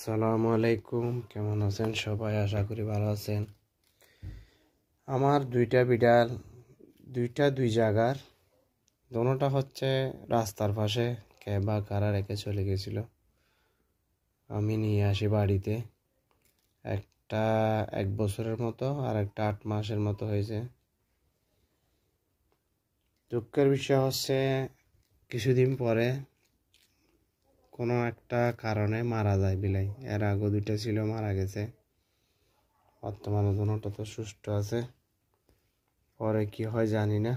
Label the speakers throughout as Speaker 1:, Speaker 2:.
Speaker 1: আসসালামু আলাইকুম, কেমন আছেন সবাই? আশা করি ভালো আছেন। আমার দুইটা বিড়াল, দুই জায়গার, দোনোটা হচ্ছে রাস্তার পাশে কে বা কারা রেখে চলে গেছিল। আমি নিয়ে আসি বাড়িতে। একটা 1 বছরের মতো আর একটা 8 মাসের মতো হয়েছে। দুঃখের বিষয় হচ্ছে কিছুদিন পরে কোনো একটা কারণে মারা যায় বিলাই। এর আগে দুইটা ছিল, মারা গেছে। বর্তমানে দোনোটা তো সুস্থ আছে, পরে কি হয় জানি না।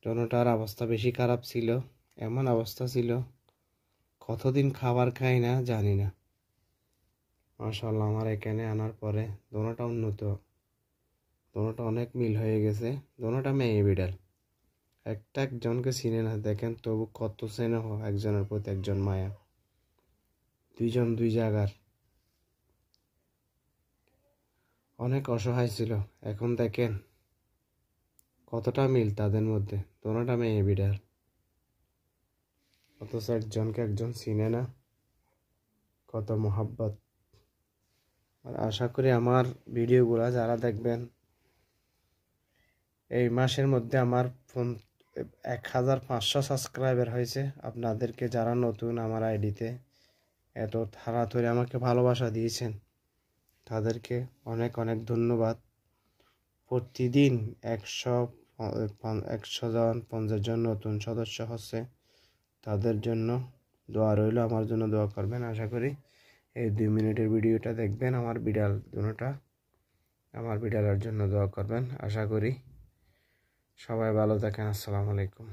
Speaker 1: দোনোটার অবস্থা বেশি খারাপ ছিল, এমন অবস্থা ছিল কতদিন খাবার খাই না জানি না। মাশাআল্লাহ, আমার এখানে আনার পরে দোনোটা উন্নত, দোনোটা অনেক মিল হয়ে গেছে। দোনোটা মেয়ে বিড়াল, একটা একজনকে চিনে না, দেখেন তবু কত স্নেহ, একজনের প্রতি একজন মায়া। দুইজন দুই জায়গার, অনেক অসহায় ছিল। এখন দেখেন কতটা মিল তাদের মধ্যে। দোনোটা মেয়ে বিড়াল, অথচ একজনকে একজন চিনে না, কত মোহাব্বত। আর আশা করি আমার ভিডিওগুলো যারা দেখবেন, এই মাসের মধ্যে আমার 1500 সাবস্ক্রাইবার হয়েছে। আপনাদেরকে যারা নতুন আমার আইডিতে এত তাড়াতাড়ি আমাকে ভালোবাসা দিয়েছেন, তাদেরকে অনেক অনেক ধন্যবাদ। প্রতিদিন 100 জন 50 জন নতুন সদস্য হচ্ছে, তাদের জন্য দোয়া রইল, আমার জন্য দোয়া করবেন। আশা করি এই 2 মিনিটের ভিডিওটা দেখবেন, আমার বিড়াল দুটোটা, আমার বিড়ালের জন্য দোয়া করবেন। আশা করি সবাই ভালো থাকেন। আসসালামু আলাইকুম।